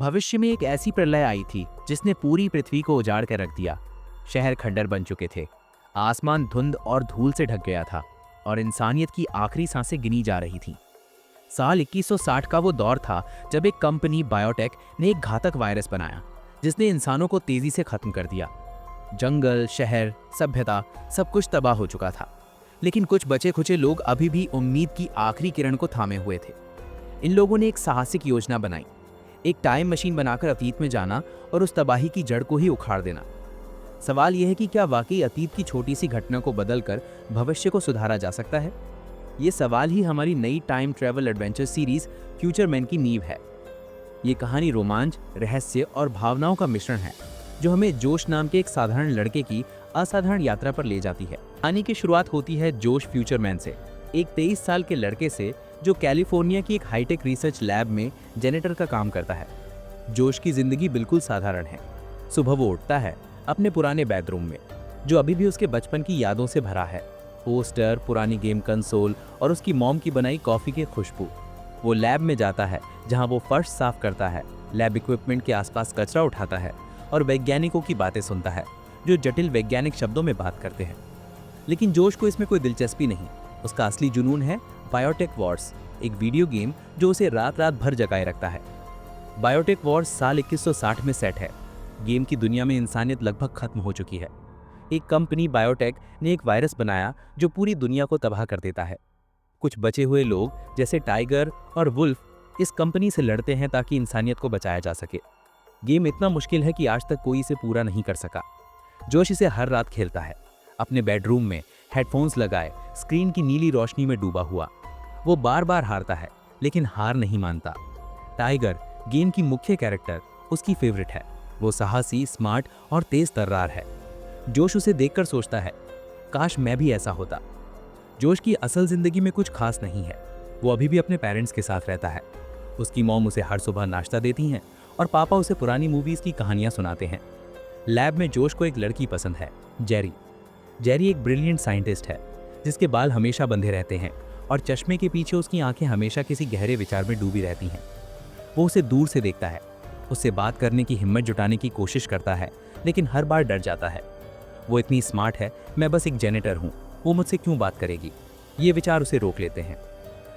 भविष्य में एक ऐसी प्रलय आई थी जिसने पूरी पृथ्वी को उजाड़ कर रख दिया। शहर खंडर बन चुके थे, आसमान धुंध और धूल से ढक गया था और इंसानियत की आखिरी सांसें गिनी जा रही थीं। साल 2160 का वो दौर था जब एक कंपनी बायोटेक ने एक घातक वायरस बनाया जिसने इंसानों को तेजी से खत्म कर दिया। जंगल, शहर, सभ्यता सब कुछ तबाह हो चुका था, लेकिन कुछ बचे खुचे लोग अभी भी उम्मीद की आखिरी किरण को थामे हुए थे। इन लोगों ने एक साहसिक योजना बनाई, एक टाइम मशीन बनाकर अतीत में जाना और उस तबाही की जड़ को ही उखाड़ देना। सवाल यह है कि क्या वाकई अतीत की छोटी सी घटना को बदलकर भविष्य को सुधारा जा सकता है? ये सवाल ही हमारी नई time travel adventure series future man की नींव है। ये कहानी रोमांच, रहस्य और भावनाओं का मिश्रण है जो हमें जोश नाम के एक साधारण लड़के की असाधारण यात्रा पर ले जाती है। कहानी की शुरुआत होती है जोश फ्यूचर मैन से, एक 23 साल के लड़के से जो कैलिफोर्निया की एक हाईटेक रिसर्च लैब में जेनेटर का काम करता है। जोश की जिंदगी बिल्कुल साधारण है। सुबह वो उठता है अपने पुराने बेडरूम में, जो अभी भी उसके बचपन की यादों से भरा है। पोस्टर, पुरानी गेम कंसोल और उसकी मॉम की बनाई कॉफी की खुशबू। वो लैब में जाता है जहां वो फर्श साफ करता है, लैब इक्विपमेंट के आसपास कचरा उठाता है और वैज्ञानिकों की बातें सुनता है जो जटिल वैज्ञानिक शब्दों में बात करते हैं। लेकिन जोश को इसमें कोई दिलचस्पी नहीं। उसका असली जुनून है बायोटेक वॉर्स, एक वीडियो गेम जो उसे रात रात भर जगाए रखता है। बायोटेक वॉर्स साल 2160 में सेट है। गेम की दुनिया में इंसानियत लगभग खत्म हो चुकी है। एक कंपनी बायोटेक ने एक वायरस बनाया जो पूरी दुनिया को तबाह कर देता है। कुछ बचे हुए लोग जैसे टाइगर और वुल्फ इस कंपनी से लड़ते हैं ताकि इंसानियत को बचाया जा सके। गेम इतना मुश्किल है कि आज तक कोई इसे पूरा नहीं कर सका। जोश इसे हर रात खेलता है, अपने बेडरूम में हेडफोन्स लगाए, स्क्रीन की नीली रोशनी में डूबा हुआ। वो बार बार हारता है लेकिन हार नहीं मानता। टाइगर, गेम की मुख्य कैरेक्टर, उसकी फेवरेट है। वो साहसी, स्मार्ट और तेज तर्रार है। जोश उसे देखकर सोचता है, काश मैं भी ऐसा होता। जोश की असल जिंदगी में कुछ खास नहीं है। वो अभी भी अपने पेरेंट्स के साथ रहता है। उसकी मॉम उसे हर सुबह नाश्ता देती हैं और पापा उसे पुरानी मूवीज की कहानियां सुनाते हैं। लैब में जोश को एक लड़की पसंद है, जेरी। जेरी एक ब्रिलियंट साइंटिस्ट है जिसके बाल हमेशा बंधे रहते हैं और चश्मे के पीछे उसकी आंखें हमेशा किसी गहरे विचार में डूबी रहती हैं। वो उसे दूर से देखता है, उससे बात करने की हिम्मत जुटाने की कोशिश करता है, लेकिन हर बार डर जाता है। वो इतनी स्मार्ट है, मैं बस एक जेनेटर हूँ, वो मुझसे क्यों बात करेगी? ये विचार उसे रोक लेते हैं।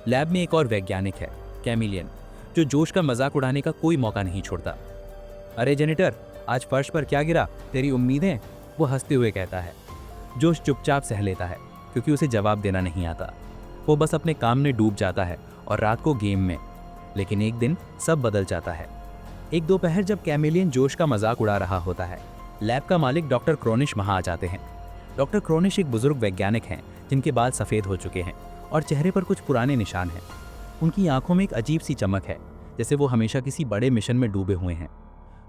लैब में एक और वैज्ञानिक है, कैमिलियन, जो जोश का मजाक उड़ाने का कोई मौका नहीं छोड़ता। अरे जेनेटर, आज फर्श पर क्या गिरा? तेरी उम्मीदें? वो हंसते हुए कहता है। जोश चुपचाप सह लेता है क्योंकि उसे जवाब देना नहीं आता। वो बस अपने काम में डूब जाता है और रात को गेम में। लेकिन एक दिन सब बदल जाता है। एक दोपहर जब कैमिलियन जोश का मजाक उड़ा रहा होता है, लैब का मालिक डॉक्टर क्रोनिश वहां आ जाते हैं। डॉक्टर क्रोनिश एक बुजुर्ग वैज्ञानिक हैं जिनके बाल सफ़ेद हो चुके हैं और चेहरे पर कुछ पुराने निशान हैं। उनकी आंखों में एक अजीब सी चमक है, जैसे वो हमेशा किसी बड़े मिशन में डूबे हुए हैं।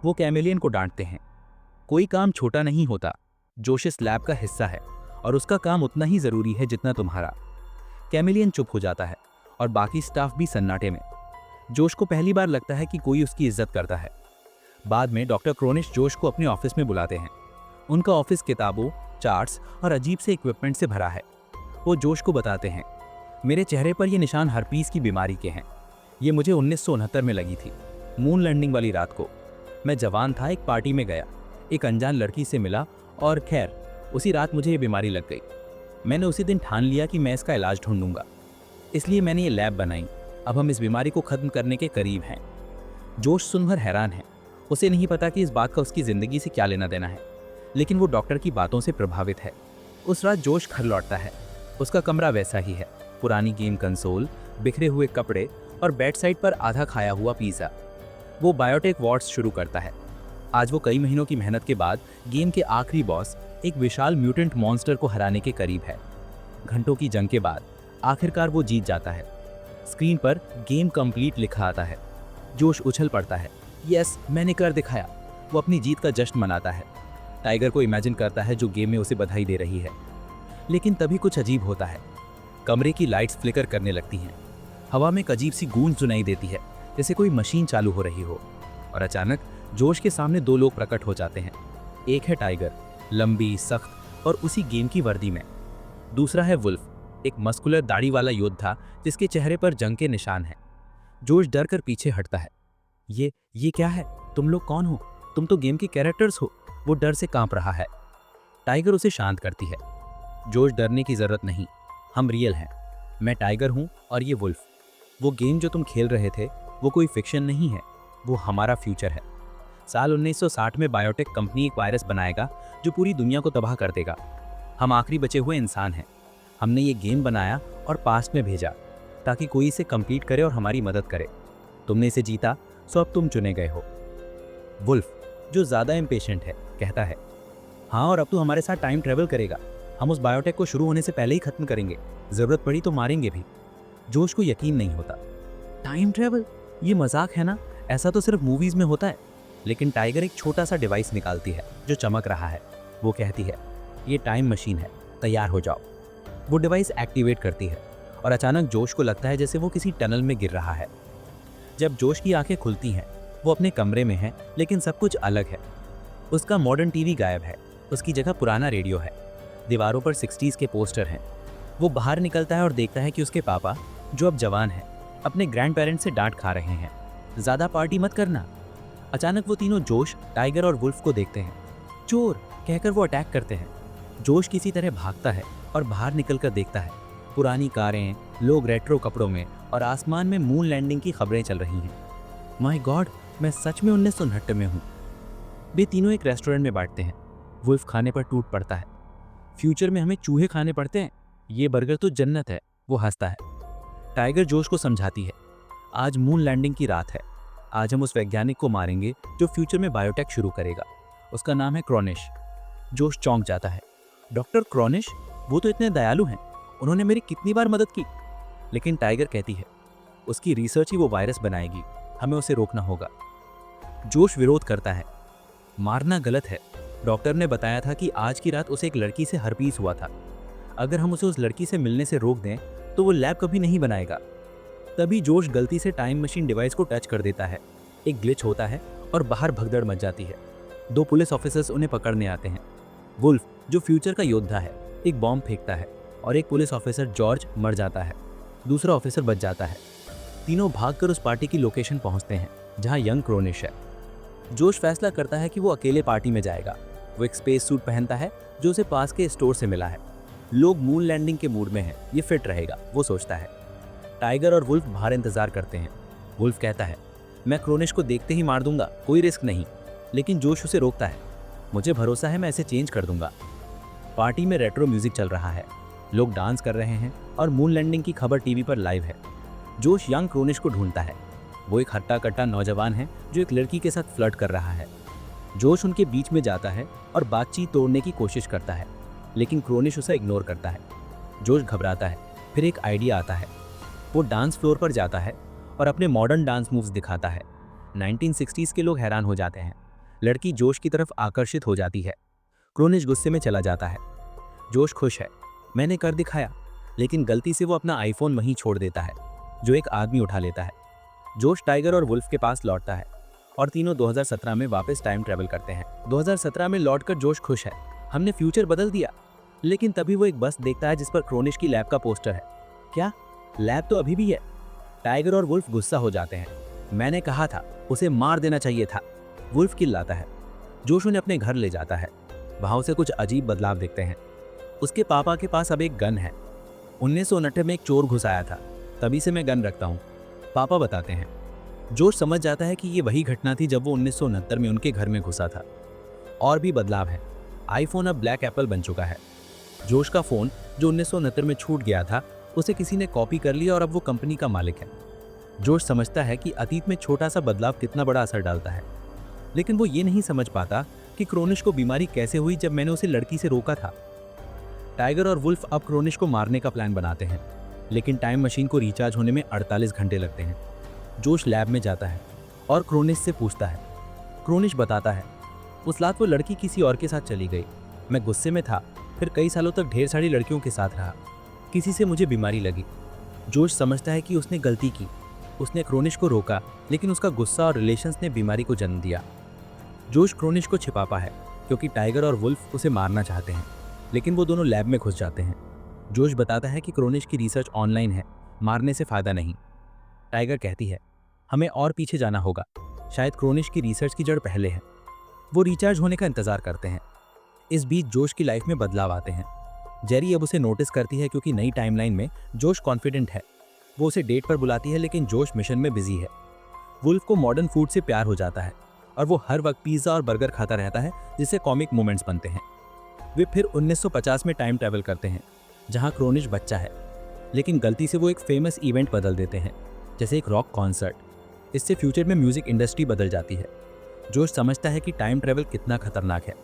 वो कैमिलियन को डांटते हैं, कोई काम छोटा नहीं होता। जोश इस लैब का हिस्सा है और उसका काम उतना ही ज़रूरी है जितना तुम्हारा। कैमिलियन चुप हो जाता है और बाकी स्टाफ भी सन्नाटे में। जोश को पहली बार लगता है कि कोई उसकी इज्जत करता है। बाद में डॉक्टर क्रोनिश जोश को अपने ऑफिस में बुलाते हैं। उनका ऑफिस किताबों, चार्ट्स और अजीब से इक्विपमेंट से भरा है। वो जोश को बताते हैं, मेरे चेहरे पर ये निशान हर्पीस की बीमारी के हैं। ये मुझे 1969 में लगी थी, मून लैंडिंग वाली रात को। मैं जवान था, एक पार्टी में गया, एक अनजान लड़की से मिला और खैर उसी रात मुझे ये बीमारी लग गई। मैंने उसी दिन ठान लिया कि मैं इसका इलाज ढूंढूंगा, इसलिए मैंने ये लैब बनाई। अब हम इस बीमारी को खत्म करने के करीब हैं। जोश सुनकर हैरान है। उसे नहीं पता कि इस बात का उसकी ज़िंदगी से क्या लेना देना है, लेकिन वो डॉक्टर की बातों से प्रभावित है। उस रात जोश घर लौटता है। उसका कमरा वैसा ही है, पुरानी गेम कंसोल, बिखरे हुए कपड़े और बेड साइड पर आधा खाया हुआ पिज़्ज़ा। वो बायोटेक वॉर्स शुरू करता है। आज वो कई महीनों की मेहनत के बाद गेम के आखिरी बॉस, एक विशाल म्यूटेंट मॉन्स्टर को हराने के करीब है। घंटों की जंग के बाद आखिरकार वो जीत जाता है। स्क्रीन पर गेम कंप्लीट लिखा आता है। जोश उछल पड़ता है, यस, मैंने कर दिखाया। वो अपनी जीत का जश्न मनाता है। टाइगर को इमेजिन करता है जो गेम में उसे बधाई दे रही है। लेकिन तभी कुछ अजीब होता है। कमरे की लाइट्स फ्लिकर करने लगती हैं। हवा में एक अजीब सी गूंज सुनाई देती है, जैसे कोई मशीन चालू हो रही हो। और अचानक जोश के सामने दो लोग प्रकट हो जाते हैं। एक है टाइगर, लंबी, सख्त और उसी गेम की वर्दी में। दूसरा है वुल्फ, एक मस्कुलर दाढ़ी वाला योद्धा जिसके चेहरे पर जंग के निशान हैं। जोश डर कर पीछे हटता है। ये क्या है? तुम लोग कौन हो? तुम तो गेम के कैरेक्टर्स हो। वो डर से कांप रहा है। टाइगर उसे शांत करती है। जोश, डरने की जरूरत नहीं, हम रियल हैं। मैं टाइगर हूँ और ये वुल्फ। वो गेम जो तुम खेल रहे थे वो कोई फिक्शन नहीं है, वो हमारा फ्यूचर है। साल 1960 में बायोटेक कंपनी एक वायरस बनाएगा जो पूरी दुनिया को तबाह कर देगा। हम आखिरी बचे हुए इंसान हैं। हमने ये गेम बनाया और पास्ट में भेजा ताकि कोई इसे कंप्लीट करे और हमारी मदद करे। तुमने इसे जीता, सो अब तुम चुने गए हो। वुल्फ, जो ज़्यादा इम्पेशेंट है, कहता है, हाँ, और अब तू हमारे साथ टाइम ट्रेवल करेगा। हम उस बायोटेक को शुरू होने से पहले ही खत्म करेंगे, ज़रूरत पड़ी तो मारेंगे भी। जोश को यकीन नहीं होता। Time travel? ये मजाक है ना? ऐसा तो सिर्फ मूवीज़ में होता है। लेकिन टाइगर एक छोटा सा डिवाइस निकालती है जो चमक रहा है। वो कहती है, ये टाइम मशीन है, तैयार हो जाओ। वो डिवाइस एक्टिवेट करती है और अचानक जोश को लगता है जैसे वो किसी टनल में गिर रहा है। जब जोश की आंखें खुलती हैं, वो अपने कमरे में है, लेकिन सब कुछ अलग है। उसका मॉडर्न टीवी गायब है, उसकी जगह पुराना रेडियो है। दीवारों पर 60s के पोस्टर हैं। वो बाहर निकलता है और देखता है कि उसके पापा, जो अब जवान हैं, अपने ग्रैंड पेरेंट्स से डांट खा रहे हैं, ज़्यादा पार्टी मत करना। अचानक वो तीनों जोश, टाइगर और वुल्फ को देखते हैं। चोर कहकर वो अटैक करते हैं। जोश किसी तरह भागता है और बाहर निकलकर देखता है पुरानी कारें, लोग रेट्रो कपड़ों में, और आसमान में मून लैंडिंग की खबरें चल रही हैं। माय गॉड, मैं सच में 1969 में हूँ। वे तीनों एक रेस्टोरेंट में बैठते हैं। वुल्फ खाने पर टूट पड़ता है। फ्यूचर में हमें चूहे खाने पड़ते हैं, ये बर्गर तो जन्नत है। वो हंसता है। टाइगर जोश को समझाती है, आज मून लैंडिंग की रात है। आज हम उस वैज्ञानिक को मारेंगे जो फ्यूचर में बायोटेक शुरू करेगा। उसका नाम है क्रोनिश। जोश चौंक जाता है। डॉक्टर क्रोनिश? वो तो इतने दयालु हैं, उन्होंने मेरी कितनी बार मदद की। लेकिन टाइगर कहती है, उसकी रिसर्च ही वो वायरस बनाएगी, हमें उसे रोकना होगा। जोश विरोध करता है, मारना गलत है। डॉक्टर ने बताया था कि आज की रात उसे एक लड़की से हर्पीस हुआ था। अगर हम उसे उस लड़की से मिलने से रोक दें तो वो लैब कभी नहीं बनाएगा। तभी जोश गलती से टाइम मशीन डिवाइस को टच कर देता है। एक ग्लिच होता है और बाहर भगदड़ मच जाती है। 2 पुलिस ऑफिसर्स उन्हें पकड़ने आते हैं। वुल्फ, जो फ्यूचर का योद्धा है, एक बॉम्ब फेंकता है और एक पुलिस ऑफिसर जॉर्ज मर जाता है। दूसरा ऑफिसर बच जाता है। तीनों भागकर उस पार्टी की लोकेशन पहुंचते हैं जहां यंग क्रोनिश है। जोश फैसला करता है कि वो अकेले पार्टी में जाएगा। वो एक स्पेस सूट पहनता है जो उसे पास के स्टोर से मिला है। लोग मून लैंडिंग के मूड में हैं, ये फिट रहेगा, वो सोचता है। टाइगर और वुल्फ बाहर इंतजार करते हैं। वुल्फ कहता है, मैं क्रोनिश को देखते ही मार दूंगा, कोई रिस्क नहीं। लेकिन जोश उसे रोकता है, मुझे भरोसा है, मैं इसे चेंज कर दूंगा। पार्टी में रेट्रो म्यूजिक चल रहा है, लोग डांस कर रहे हैं और मून लैंडिंग की खबर टीवी पर लाइव है। जोश यंग क्रोनिश को ढूंढता है। वो एक हट्टा कट्टा नौजवान है जो एक लड़की के साथ फ्लर्ट कर रहा है। जोश उनके बीच में जाता है और बातचीत तोड़ने की कोशिश करता है, लेकिन क्रोनिश उसे इग्नोर करता है। जोश घबराता है। फिर एक आइडिया आता है। वो डांस फ्लोर पर जाता है और अपने मॉडर्न डांस मूव्स दिखाता है। 1960s के लोग हैरान हो जाते हैं। लड़की जोश की तरफ आकर्षित हो जाती है। क्रोनिश गुस्से में चला जाता है। जोश खुश है, मैंने कर दिखाया। लेकिन गलती से वो अपना आईफोन वहीं छोड़ देता है, जो एक आदमी उठा लेता है। जोश टाइगर और वुल्फ के पास लौटता है और तीनों 2017 में वापस टाइम ट्रैवल करते हैं। 2017 में लौटकर जोश खुश है, हमने फ्यूचर बदल दिया। लेकिन तभी वो एक बस देखता है जिस पर क्रोनिश की लैब का पोस्टर है। क्या? लैब तो अभी भी है। टाइगर और वुल्फ गुस्सा हो जाते हैं। मैंने कहा था, उसे मार देना चाहिए था। वुल्फ चिल्लाता है। जोश उन्हें अपने घर ले जाता है। वहां उसे कुछ अजीब बदलाव दिखते हैं। उसके पापा के पास अब एक गन है। 1969 में एक चोर घुस आया था, तभी से मैं गन रखता हूँ, पापा बताते हैं। जोश समझ जाता है कि ये वही घटना थी जब वो 1969 में उनके घर में घुसा था। और भी बदलाव है। आईफोन अब ब्लैक एप्पल बन चुका है। जोश का फ़ोन जो 1969 में छूट गया था, उसे किसी ने कॉपी कर लिया और अब वो कंपनी का मालिक है। जोश समझता है कि अतीत में छोटा सा बदलाव कितना बड़ा असर डालता है। लेकिन वो ये नहीं समझ पाता कि क्रोनिश को बीमारी कैसे हुई जब मैंने उसे लड़की से रोका था। टाइगर और वुल्फ अब क्रोनिश को मारने का प्लान बनाते हैं, लेकिन टाइम मशीन को रिचार्ज होने में 48 घंटे लगते हैं। जोश लैब में जाता है और क्रोनिश से पूछता है। क्रोनिश बताता है, उस रात वो लड़की किसी और के साथ चली गई। मैं गुस्से में था, फिर कई सालों तक ढेर सारी लड़कियों के साथ रहा। किसी से मुझे बीमारी लगी। जोश समझता है कि उसने गलती की। उसने क्रोनिश को रोका, लेकिन उसका गुस्सा और रिलेशंस ने बीमारी को जन्म दिया। जोश क्रोनिश को छिपाता है क्योंकि टाइगर और वुल्फ उसे मारना चाहते हैं, लेकिन वो दोनों लैब में घुस जाते हैं। जोश बताता है कि क्रोनिश की रिसर्च ऑनलाइन है, मारने से फ़ायदा नहीं। टाइगर कहती है, हमें और पीछे जाना होगा। शायद क्रोनिश की रिसर्च की जड़ पहले है। वो रिचार्ज होने का इंतजार करते हैं। इस बीच जोश की लाइफ में बदलाव आते हैं। जेरी अब उसे नोटिस करती है क्योंकि नई टाइमलाइन में जोश कॉन्फिडेंट है। वो उसे डेट पर बुलाती है लेकिन जोश मिशन में बिजी है। वुल्फ को मॉडर्न फूड से प्यार हो जाता है और वो हर वक्त पिज्ज़ा और बर्गर खाता रहता है जिससे कॉमिक मोमेंट्स बनते हैं। वे फिर 1950 में टाइम ट्रैवल करते हैं जहां क्रोनिश बच्चा है, लेकिन गलती से वो एक फेमस इवेंट बदल देते हैं, जैसे एक रॉक कॉन्सर्ट। इससे फ्यूचर में म्यूजिक इंडस्ट्री बदल जाती है। जोश समझता है कि टाइम ट्रैवल कितना खतरनाक है।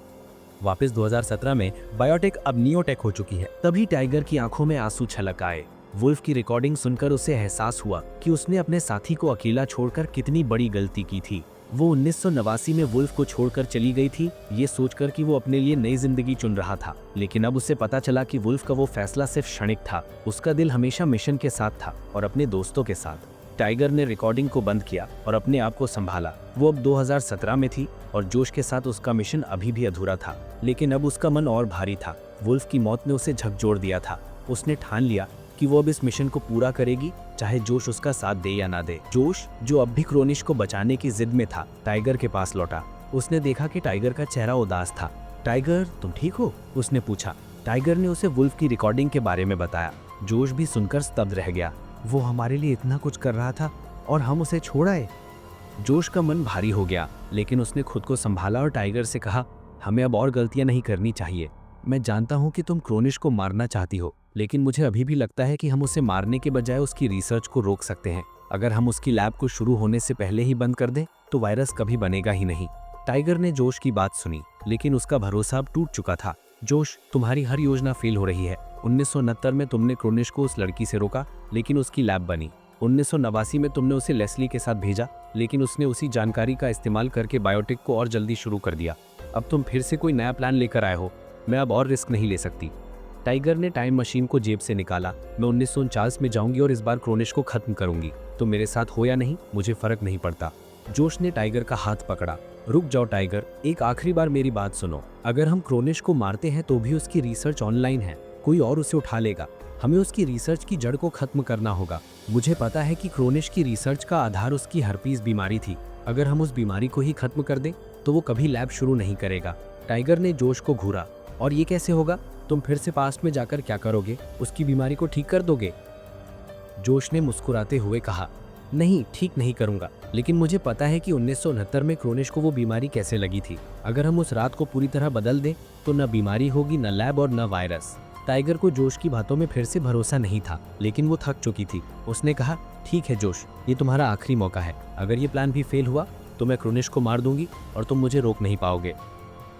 वापस 2017 में बायोटेक अब नियोटेक हो चुकी है। तभी टाइगर की आंखों में आंसू छलक आए। वुल्फ की रिकॉर्डिंग सुनकर उसे एहसास हुआ कि उसने अपने साथी को अकेला छोड़कर कितनी बड़ी गलती की थी। वो 1989 में वुल्फ को छोड़कर चली गई थी, ये सोचकर कि वो अपने लिए नई जिंदगी चुन रहा था। लेकिन अब उसे पता चला कि वुल्फ का वो फैसला सिर्फ क्षणिक था। उसका दिल हमेशा मिशन के साथ था और अपने दोस्तों के साथ। टाइगर ने रिकॉर्डिंग को बंद किया और अपने आप को संभाला। वो अब 2017 में थी और जोश के साथ उसका मिशन अभी भी अधूरा था, लेकिन अब उसका मन और भारी था। वुल्फ की मौत ने उसे झकझोर दिया था। उसने ठान लिया कि वो अब इस मिशन को पूरा करेगी, चाहे जोश उसका साथ दे या ना दे। जोश, जो अब भी क्रोनिश को बचाने की जिद में था, टाइगर के पास लौटा। उसने देखा कि टाइगर का चेहरा उदास था। टाइगर, तुम ठीक हो? उसने पूछा। टाइगर ने उसे वुल्फ की रिकॉर्डिंग के बारे में बताया। जोश भी सुनकर स्तब्ध रह गया। वो हमारे लिए इतना कुछ कर रहा था और हम उसे छोड़ आए। जोश का मन भारी हो गया, लेकिन उसने खुद को संभाला और टाइगर से कहा, हमें अब और गलतियां नहीं करनी चाहिए। मैं जानता हूं कि तुम क्रोनिश को मारना चाहती हो, लेकिन मुझे अभी भी लगता है कि हम उसे मारने के बजाय उसकी रिसर्च को रोक सकते हैं। अगर हम उसकी लैब को शुरू होने से पहले ही बंद कर दें तो वायरस कभी बनेगा ही नहीं। टाइगर ने जोश की बात सुनी, लेकिन उसका भरोसा अब टूट चुका था। जोश, तुम्हारी हर योजना फेल हो रही है। 1969 में तुमने क्रोनिश को उस लड़की से रोका, लेकिन उसकी लैब बनी। 1989 में तुमने उसे लेस्ली के साथ भेजा, लेकिन उसने उसी जानकारी का इस्तेमाल करके बायोटेक को और जल्दी शुरू कर दिया। अब तुम फिर से कोई नया प्लान लेकर आए हो। मैं अब और रिस्क नहीं ले सकती। टाइगर ने टाइम मशीन को जेब से निकाला। मैं 1949 में जाऊंगी और इस बार क्रोनिश को खत्म करूंगी। तुम मेरे साथ हो या नहीं, मुझे फर्क नहीं पड़ता। जोश ने टाइगर का हाथ पकड़ा। रुक जाओ टाइगर, एक आखिरी बार मेरी बात सुनो। अगर हम क्रोनिश को मारते हैं तो भी उसकी रिसर्च ऑनलाइन है, कोई और उसे उठा लेगा। हमें उसकी रिसर्च की जड़ को खत्म करना होगा। मुझे पता है कि क्रोनिश की रिसर्च का आधार उसकी हर्पीस बीमारी थी। अगर हम उस बीमारी को ही खत्म कर दें तो वो कभी लैब शुरू नहीं करेगा। टाइगर ने जोश को घूरा। और ये कैसे होगा? तुम फिर से पास्ट में जाकर क्या करोगे? उसकी बीमारी को ठीक कर दोगे? जोश ने मुस्कुराते हुए कहा, नहीं, ठीक नहीं करूंगा, लेकिन मुझे पता है कि 1969 में क्रोनिश को वो बीमारी कैसे लगी थी। अगर हम उस रात को पूरी तरह बदल दें तो न बीमारी होगी, न लैब और न वायरस। टाइगर को जोश की बातों में फिर से भरोसा नहीं था, लेकिन वो थक चुकी थी। उसने कहा, ठीक है जोश, ये तुम्हारा आखिरी मौका है। अगर ये प्लान भी फेल हुआ तो मैं क्रोनिश को मार दूंगी और तुम मुझे रोक नहीं पाओगे।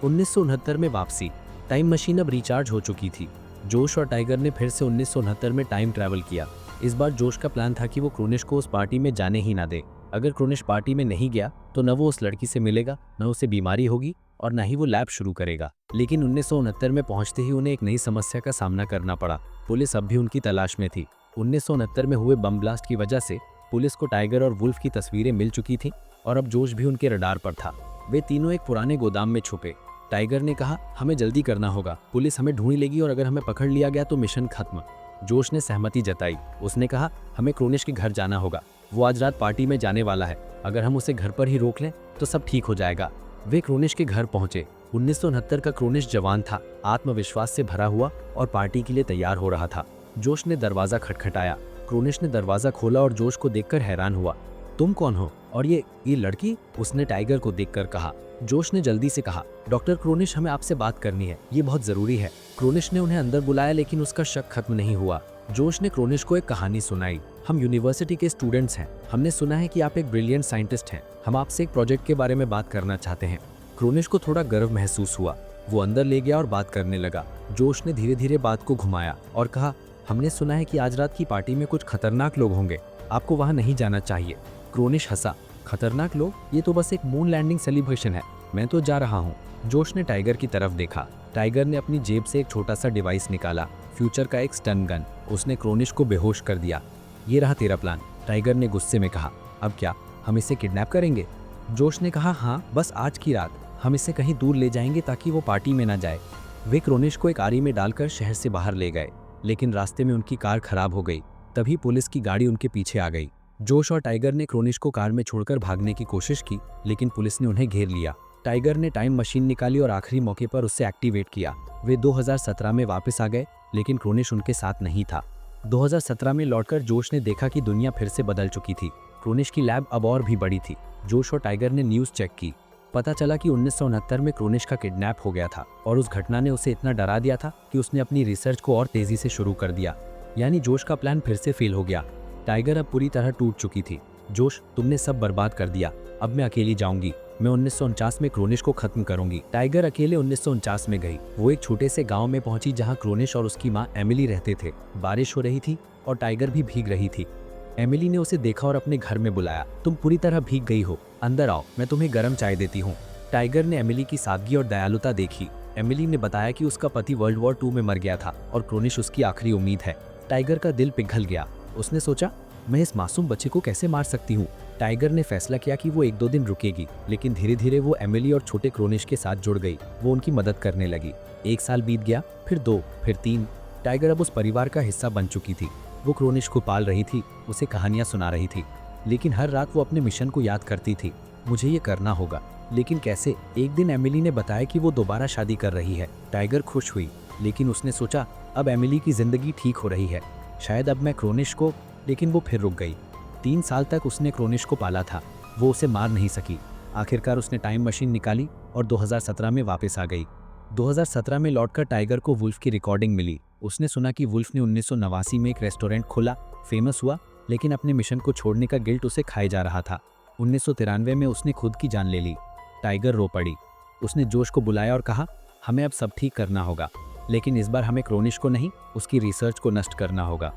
1969 में वापसी। टाइम मशीन अब रिचार्ज हो चुकी थी। जोश और टाइगर ने फिर से 1969 में टाइम ट्रैवल किया। इस बार जोश का प्लान था कि वो क्रोनिश को उस पार्टी में जाने ही ना दे। अगर क्रोनिश पार्टी में नहीं गया तो न वो उस लड़की से मिलेगा, न उसे बीमारी होगी और न ही वो लैब शुरू करेगा। लेकिन 1969 में पहुंचते ही उन्हें एक नई समस्या का सामना करना पड़ा। पुलिस अब भी उनकी तलाश में थी। 1969 में हुए बम ब्लास्ट की वजह से पुलिस को टाइगर और वुल्फ की तस्वीरें मिल चुकी थीं और अब जोश भी उनके रडार पर था। वे तीनों एक पुराने गोदाम में छुपे। टाइगर ने कहा, हमें जल्दी करना होगा, पुलिस हमें ढूंढ लेगी और अगर हमें पकड़ लिया गया तो मिशन खत्म। जोश ने सहमति जताई। उसने कहा, हमें क्रोनिश के घर जाना होगा। वो आज रात पार्टी में जाने वाला है। अगर हम उसे घर पर ही रोक लें तो सब ठीक हो जाएगा। वे क्रोनिश के घर पहुंचे। 1969 का क्रोनिश जवान था, आत्मविश्वास से भरा हुआ और पार्टी के लिए तैयार हो रहा था। जोश ने दरवाजा खटखटाया। क्रोनिश ने दरवाजा खोला और जोश को देखकर हैरान हुआ। तुम कौन हो? और ये लड़की? उसने टाइगर को देखकर कहा। जोश ने जल्दी से कहा, डॉक्टर क्रोनिश, हमें आपसे बात करनी है, ये बहुत जरूरी है। क्रोनिश ने उन्हें अंदर बुलाया, लेकिन उसका शक खत्म नहीं हुआ। जोश ने क्रोनिश को एक कहानी सुनाई। हम यूनिवर्सिटी के स्टूडेंट्स हैं। हमने सुना है कि आप एक ब्रिलियंट साइंटिस्ट हैं। हम आपसे एक प्रोजेक्ट के बारे में बात करना चाहते हैं। क्रोनिश को थोड़ा गर्व महसूस हुआ। वो अंदर ले गया और बात करने लगा। जोश ने धीरे धीरे बात को घुमाया और कहा, हमने सुना है कि आज रात की पार्टी में कुछ खतरनाक लोग होंगे, आपको वहां नहीं जाना चाहिए। क्रोनिश हंसा। खतरनाक लोग? ये तो बस एक मून लैंडिंग सेलिब्रेशन है, मैं तो जा रहा हूँ। जोश ने टाइगर की तरफ देखा। टाइगर ने अपनी जेब से एक छोटा सा डिवाइस निकाला, फ्यूचर का एक स्टन गन। उसने क्रोनिश को बेहोश कर दिया। ये रहा तेरा प्लान, टाइगर ने गुस्से में कहा। अब क्या, हम इसे किडनैप करेंगे? जोश ने कहा, हाँ, बस आज की रात हम इसे कहीं दूर ले जाएंगे ताकि वो पार्टी में ना जाए। वे क्रोनिश को एक आरी में डालकर शहर से बाहर ले गए, लेकिन रास्ते में उनकी कार खराब हो गई। तभी पुलिस की गाड़ी उनके पीछे आ गई। जोश और टाइगर ने क्रोनिश को कार में छोड़कर भागने की कोशिश की, लेकिन पुलिस ने उन्हें घेर लिया। टाइगर ने टाइम मशीन निकाली और आखिरी मौके पर उससे एक्टिवेट किया। वे 2017 में वापस आ गए, लेकिन क्रोनिश उनके साथ नहीं था। 2017 में लौटकर जोश ने देखा कि दुनिया फिर से बदल चुकी थी। क्रोनिश की लैब अब और भी बड़ी थी। जोश और टाइगर ने न्यूज़ चेक की। पता चला कि 1969 में क्रोनिश का किडनैप हो गया था और उस घटना ने उसे इतना डरा दिया था कि उसने अपनी रिसर्च को और तेजी से शुरू कर दिया। यानी जोश का प्लान फिर से फेल हो गया। टाइगर अब पूरी तरह टूट चुकी थी। जोश, तुमने सब बर्बाद कर दिया, अब मैं अकेली जाऊंगी। मैं 1949 में क्रोनिश को खत्म करूंगी। टाइगर अकेले 1949 में गई। वो एक छोटे से गांव में पहुंची जहां क्रोनिश और उसकी मां एमिली रहते थे। बारिश हो रही थी और टाइगर भी भीग रही थी। एमिली ने उसे देखा और अपने घर में बुलाया। तुम पूरी तरह भीग गई हो, अंदर आओ, मैं तुम्हें गर्म चाय देती हूँ। टाइगर ने एमिली की सादगी और दयालुता देखी। एमिली ने बताया कि उसका पति वर्ल्ड वॉर 2 में मर गया था और क्रोनिश उसकी आखिरी उम्मीद है। टाइगर का दिल पिघल गया। उसने सोचा, मैं इस मासूम बच्चे को कैसे मार सकती हूँ। टाइगर ने फैसला किया कि वो 1-2 दिन रुकेगी, लेकिन धीरे धीरे वो एमिली और छोटे क्रोनिश के साथ जुड़ गई। वो उनकी मदद करने लगी। 1 साल बीत गया, फिर 2, फिर 3। टाइगर अब उस परिवार का हिस्सा बन चुकी थी। वो क्रोनिश को पाल रही थी, उसे कहानियां सुना रही थी, लेकिन हर रात वो अपने मिशन को याद करती थी। मुझे ये करना होगा, लेकिन कैसे? एक दिन एमिली ने बताया कि वो दोबारा शादी कर रही है। टाइगर खुश हुई, लेकिन उसने सोचा, अब एमिली की जिंदगी ठीक हो रही है, शायद अब मैं क्रोनिश को। लेकिन वो फिर रुक गई। 3 साल तक उसने क्रोनिश को पाला था। वो उसे मार नहीं सकी। आखिरकार उसने टाइम मशीन निकाली और 2017 में वापस आ गई। 2017 में लौटकर टाइगर को वुल्फ की रिकॉर्डिंग मिली। उसने सुना कि वुल्फ ने 1989 में एक रेस्टोरेंट खोला, फेमस हुआ, लेकिन अपने मिशन को छोड़ने का गिल्ट उसे खाए जा रहा था। 1993 में उसने खुद की जान ले ली। टाइगर रो पड़ी। उसने जोश को बुलाया और कहा, हमें अब सब ठीक करना होगा, लेकिन इस बार हमें क्रोनिश को नहीं, उसकी रिसर्च को नष्ट करना होगा।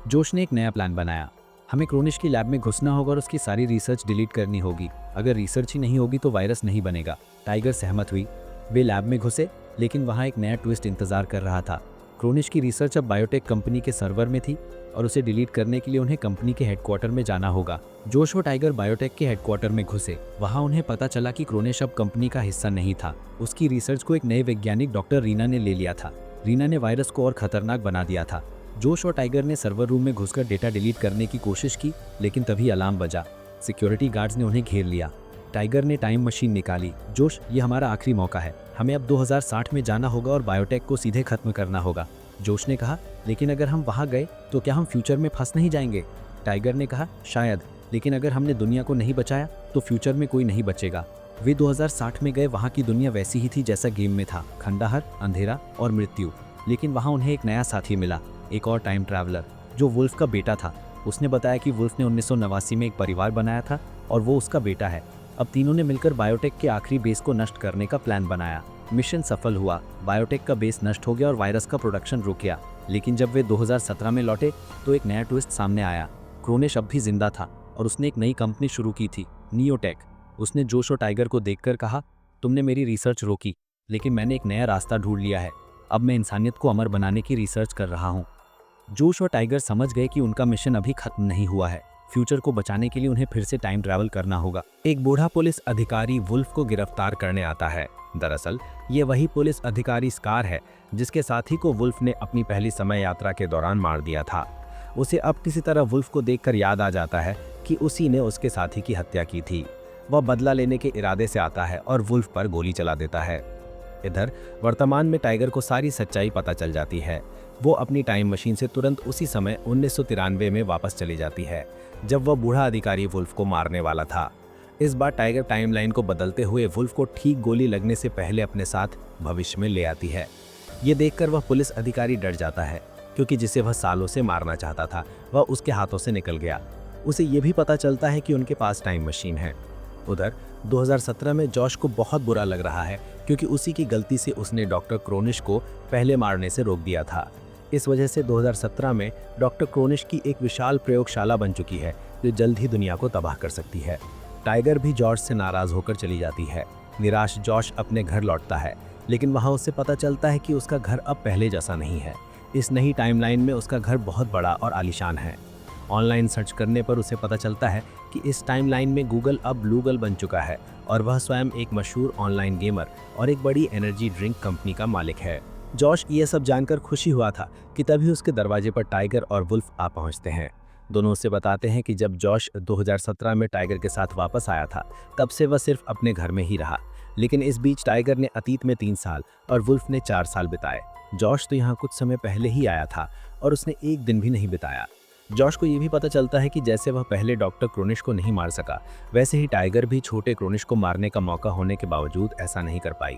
जोश ने एक नया प्लान बनाया। हमें क्रोनिश की लैब में घुसना होगा और उसकी सारी रिसर्च डिलीट करनी होगी। अगर रिसर्च ही नहीं होगी तो वायरस नहीं बनेगा। टाइगर सहमत हुई। वे लैब में घुसे, लेकिन वहाँ एक नया ट्विस्ट इंतजार कर रहा था। क्रोनिश की रिसर्च अब बायोटेक कंपनी के सर्वर में थी और उसे डिलीट करने के लिए उन्हें कंपनी के हेडक्वार्टर में जाना होगा। जोश और टाइगर बायोटेक के हेडक्वार्टर में घुसे। वहाँ उन्हें पता चला कि क्रोनिश अब कंपनी का हिस्सा नहीं था। उसकी रिसर्च को एक नए वैज्ञानिक डॉक्टर रीना ने ले लिया था। रीना ने वायरस को और खतरनाक बना दिया था। जोश और टाइगर ने सर्वर रूम में घुसकर डेटा डिलीट करने की कोशिश की, लेकिन तभी अलार्म बजा। सिक्योरिटी गार्ड्स ने उन्हें घेर लिया। टाइगर ने टाइम मशीन निकाली। जोश, ये हमारा आखिरी मौका है, हमें अब 2060 में जाना होगा और बायोटेक को सीधे खत्म करना होगा। जोश ने कहा, लेकिन अगर हम वहाँ गए तो क्या हम फ्यूचर में फंस नहीं जाएंगे? टाइगर ने कहा, शायद, लेकिन अगर हमने दुनिया को नहीं बचाया तो फ्यूचर में कोई नहीं बचेगा। वे 2060 में गए। वहाँ की दुनिया वैसी ही थी जैसा गेम में था, खंडहर, अंधेरा और मृत्यु। लेकिन वहाँ उन्हें एक नया साथी मिला, एक और टाइम ट्रैवलर जो वुल्फ का बेटा था। उसने बताया कि वुल्फ ने 1989 में एक परिवार बनाया था और वो उसका बेटा है। अब तीनों ने मिलकर बायोटेक के आखिरी बेस को नष्ट करने का प्लान बनाया। मिशन सफल हुआ। बायोटेक का बेस नष्ट हो गया और वायरस का प्रोडक्शन रुक गया। लेकिन जब वे 2017 में लौटे तो एक नया ट्विस्ट सामने आया। क्रोनिश अब भी जिंदा था और उसने एक नई कंपनी शुरू की थी, नियोटेक। उसने जोश और टाइगर को देखकर कहा, तुमने मेरी रिसर्च रोकी, लेकिन मैंने एक नया रास्ता ढूंढ लिया है। अब मैं इंसानियत को अमर बनाने की रिसर्च कर रहा हूँ। जोश और टाइगर समझ गए कि उनका मिशन अभी खत्म नहीं हुआ है। फ्यूचर को बचाने के लिए उन्हें फिर से टाइम ट्रैवल करना होगा। एक बूढ़ा पुलिस अधिकारी वुल्फ को गिरफ्तार करने आता है। दरअसल ये वही पुलिस अधिकारी स्कार है जिसके साथी को वुल्फ ने अपनी पहली समय यात्रा के दौरान मार दिया था। उसे अब किसी तरह वुल्फ को देखकर याद आ जाता है कि उसी ने उसके साथी की हत्या की थी। वह बदला लेने के इरादे से आता है और वुल्फ पर गोली चला देता है। इधर वर्तमान में टाइगर को सारी सच्चाई पता चल जाती है। वो अपनी टाइम मशीन से तुरंत उसी समय 1993 में वापस चली जाती है जब वह बूढ़ा अधिकारी वुल्फ को मारने वाला था। इस बार टाइगर टाइमलाइन को बदलते हुए वुल्फ को ठीक गोली लगने से पहले अपने साथ भविष्य में ले आती है। ये देखकर वह पुलिस अधिकारी डर जाता है, क्योंकि जिसे वह सालों से मारना चाहता था वह उसके हाथों से निकल गया। उसे ये भी पता चलता है कि उनके पास टाइम मशीन है। उधर 2017 में जॉश को बहुत बुरा लग रहा है, क्योंकि उसी की गलती से उसने डॉक्टर क्रोनिश को पहले मारने से रोक दिया था। इस वजह से 2017 में डॉक्टर क्रोनिश की एक विशाल प्रयोगशाला बन चुकी है जो जल्द ही दुनिया को तबाह कर सकती है। टाइगर भी जॉश से नाराज होकर चली जाती है। निराश जॉश अपने घर लौटता है, लेकिन वहाँ उससे पता चलता है कि उसका घर अब पहले जैसा नहीं है। इस नई टाइमलाइन में उसका घर बहुत बड़ा और आलीशान है। ऑनलाइन सर्च करने पर उसे पता चलता है कि इस टाइमलाइन में गूगल अब ब्लूगल बन चुका है और वह स्वयं एक मशहूर ऑनलाइन गेमर और एक बड़ी एनर्जी ड्रिंक कंपनी का मालिक है। जॉश ये सब जानकर खुशी हुआ था कि तभी उसके दरवाजे पर टाइगर और वुल्फ आ पहुंचते हैं। दोनों उससे बताते हैं कि जब जॉश 2017 में टाइगर के साथ वापस आया था तब से वह सिर्फ अपने घर में ही रहा, लेकिन इस बीच टाइगर ने अतीत में 3 साल और वुल्फ ने 4 साल बिताए। जॉश तो यहाँ कुछ समय पहले ही आया था और उसने एक दिन भी नहीं बिताया। जॉश को ये भी पता चलता है कि जैसे वह पहले डॉक्टर क्रोनिश को नहीं मार सका, वैसे ही टाइगर भी छोटे क्रोनिश को मारने का मौका होने के बावजूद ऐसा नहीं कर पाई।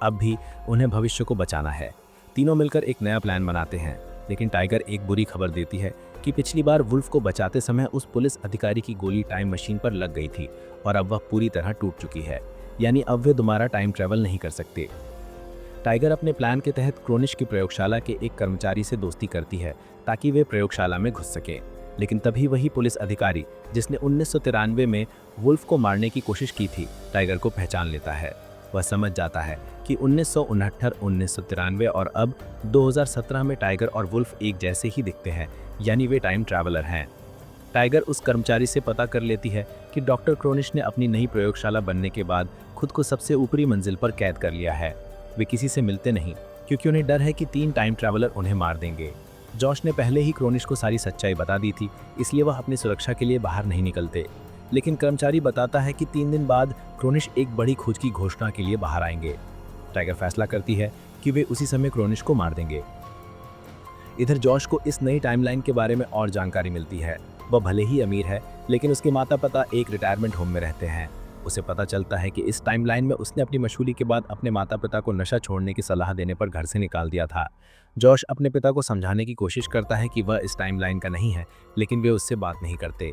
अब भी उन्हें भविष्य को बचाना है। तीनों मिलकर एक नया प्लान बनाते हैं, लेकिन टाइगर एक बुरी खबर देती है कि पिछली बार वुल्फ को बचाते समय उस पुलिस अधिकारी की गोली टाइम मशीन पर लग गई थी और अब वह पूरी तरह टूट चुकी है, यानी अब वे दोबारा टाइम ट्रैवल नहीं कर सकते। टाइगर अपने प्लान के तहत क्रोनिश की प्रयोगशाला के एक कर्मचारी से दोस्ती करती है ताकि वे प्रयोगशाला में घुस सके, लेकिन तभी वही पुलिस अधिकारी जिसने 1993 में वुल्फ को मारने की कोशिश की थी, टाइगर को पहचान लेता है। वह समझ जाता है कि 1969, 1993 और अब 2017 में टाइगर और वुल्फ एक जैसे ही दिखते हैं, यानी वे टाइम ट्रैवलर हैं। टाइगर उस कर्मचारी से पता कर लेती है कि डॉक्टर क्रोनिश ने अपनी नई प्रयोगशाला बनने के बाद खुद को सबसे ऊपरी मंजिल पर कैद कर लिया है। वे किसी से मिलते नहीं क्योंकि उन्हें डर है कि 3 टाइम ट्रैवलर उन्हें मार देंगे। जॉश ने पहले ही क्रोनिश को सारी सच्चाई बता दी थी, इसलिए वह अपनी सुरक्षा के लिए बाहर नहीं निकलते। लेकिन कर्मचारी बताता है कि 3 दिन बाद क्रोनिश एक बड़ी खोज की घोषणा के लिए बाहर आएंगे। टाइगर फैसला करती है कि वे उसी समय क्रोनिश को मार देंगे। इधर जॉश को इस नई टाइमलाइन के बारे में और जानकारी मिलती है। वह भले ही अमीर है, लेकिन उसके माता पिता एक रिटायरमेंट होम में रहते हैं। उसे पता चलता है कि इस टाइमलाइन में उसने अपनी मशहूरी के बाद अपने माता पिता को नशा छोड़ने की सलाह देने पर घर से निकाल दिया था। जॉश अपने पिता को समझाने की कोशिश करता है कि वह इस टाइमलाइन का नहीं है, लेकिन वे उससे बात नहीं करते।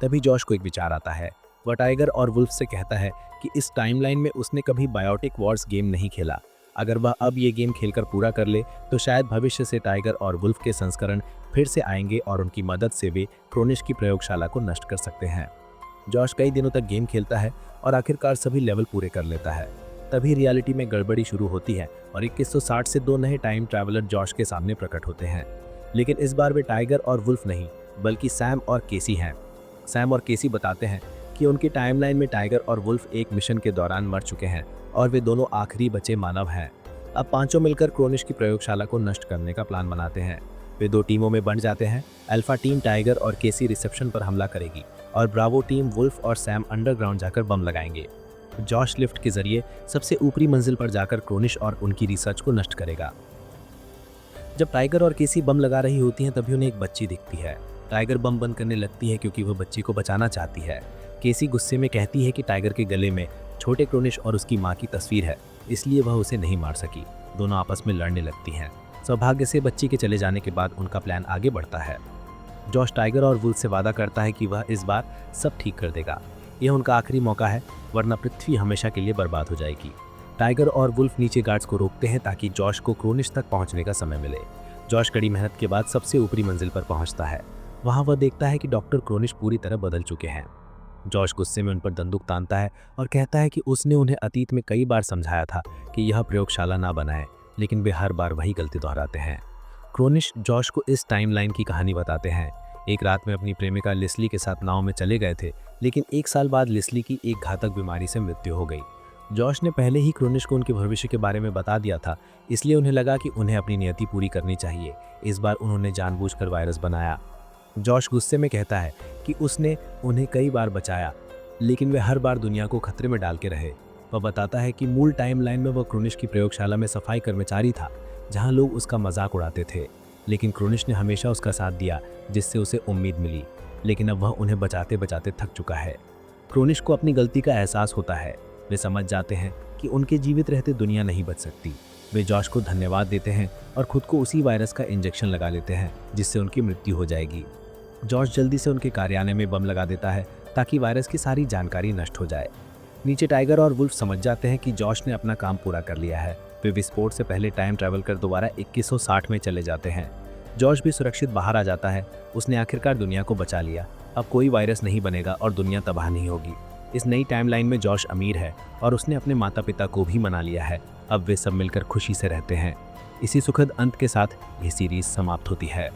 तभी जॉश को एक विचार आता है। वह टाइगर और वुल्फ से कहता है कि इस टाइमलाइन में उसने कभी बायोटिक वॉर्स गेम नहीं खेला। अगर वह अब ये गेम खेलकर पूरा कर ले तो शायद भविष्य से टाइगर और वुल्फ के संस्करण फिर से आएंगे और उनकी मदद से वे क्रोनिश की प्रयोगशाला को नष्ट कर सकते हैं। जॉश कई दिनों तक गेम खेलता है और आखिरकार सभी लेवल पूरे कर लेता है। तभी रियलिटी में गड़बड़ी शुरू होती है और 2160 से 2 नए टाइम ट्रैवलर जॉश के सामने प्रकट होते हैं। लेकिन इस बार वे टाइगर और वुल्फ नहीं, बल्कि सैम और केसी हैं। सैम और केसी बताते हैं कि उनकी टाइमलाइन में टाइगर और वुल्फ एक मिशन के दौरान मर चुके हैं और वे दोनों आखिरी बचे मानव हैं। अब पांचों मिलकर क्रोनिश की प्रयोगशाला को नष्ट करने का प्लान बनाते हैं। वे 2 टीमों में बंट जाते हैं। अल्फा टीम टाइगर और केसी रिसेप्शन पर हमला करेगी और ब्रावो टीम वुल्फ और सैम अंडरग्राउंड जाकर बम लगाएंगे। जॉश लिफ्ट के जरिए सबसे ऊपरी मंजिल पर जाकर क्रोनिश और उनकी रिसर्च को नष्ट करेगा। जब टाइगर और केसी बम लगा रही होती हैं तभी उन्हें एक बच्ची दिखती है। टाइगर बम बंद करने लगती है क्योंकि वह बच्ची को बचाना चाहती है। केसी गुस्से में कहती है कि टाइगर के गले में छोटे क्रोनिश और उसकी मां की तस्वीर है, इसलिए वह उसे नहीं मार सकी। दोनों आपस में लड़ने लगती हैं। सौभाग्य से बच्ची के चले जाने के बाद उनका प्लान आगे बढ़ता है। जॉश टाइगर और वुल्फ से वादा करता है कि वह इस बार सब ठीक कर देगा। यह उनका आखिरी मौका है, वरना पृथ्वी हमेशा के लिए बर्बाद हो जाएगी। टाइगर और वुल्फ नीचे गार्ड्स को रोकते हैं ताकि जॉश को क्रोनिश तक पहुंचने का समय मिले। जॉश कड़ी मेहनत के बाद सबसे ऊपरी मंजिल पर पहुंचता है। वहां वह देखता है कि डॉक्टर क्रोनिश पूरी तरह बदल चुके हैं। जॉश गुस्से में उन पर बंदूक तानता है और कहता है कि उसने उन्हें अतीत में कई बार समझाया था कि यह प्रयोगशाला ना बनाए, लेकिन वे हर बार वही गलती दोहराते हैं। क्रोनिश जॉश को इस टाइमलाइन की कहानी बताते हैं। एक रात में अपनी प्रेमिका लिस्ली के साथ नाव में चले गए थे, लेकिन 1 साल बाद लिस्ली की एक घातक बीमारी से मृत्यु हो गई। जॉश ने पहले ही क्रोनिश को उनके भविष्य के बारे में बता दिया था, इसलिए उन्हें लगा कि उन्हें अपनी नियति पूरी करनी चाहिए। इस बार उन्होंने जानबूझकर वायरस बनाया। जॉश गुस्से में कहता है कि उसने उन्हें कई बार बचाया, लेकिन वे हर बार दुनिया को खतरे में डाल के रहे। वह बताता है कि मूल टाइमलाइन में वह क्रोनिश की प्रयोगशाला में सफाई कर्मचारी था, जहां लोग उसका मजाक उड़ाते थे, लेकिन क्रोनिश ने हमेशा उसका साथ दिया, जिससे उसे उम्मीद मिली। लेकिन अब वह उन्हें बचाते बचाते थक चुका है। क्रोनिश को अपनी गलती का एहसास होता है। वे समझ जाते हैं कि उनके जीवित रहते दुनिया नहीं बच सकती। वे जॉश को धन्यवाद देते हैं और खुद को उसी वायरस का इंजेक्शन लगा लेते हैं, जिससे उनकी मृत्यु हो जाएगी। जॉश जल्दी से उनके कार्यालय में बम लगा देता है ताकि वायरस की सारी जानकारी नष्ट हो जाए। नीचे टाइगर और वुल्फ समझ जाते हैं कि जॉश ने अपना काम पूरा कर लिया है। वे विस्फोट से पहले टाइम ट्रैवल कर दोबारा 2160 में चले जाते हैं। जॉश भी सुरक्षित बाहर आ जाता है। उसने आखिरकार दुनिया को बचा लिया। अब कोई वायरस नहीं बनेगा और दुनिया तबाह नहीं होगी। इस नई टाइमलाइन में जॉश अमीर है और उसने अपने माता पिता को भी मना लिया है। अब वे सब मिलकर खुशी से रहते हैं। इसी सुखद अंत के साथ ये सीरीज समाप्त होती है।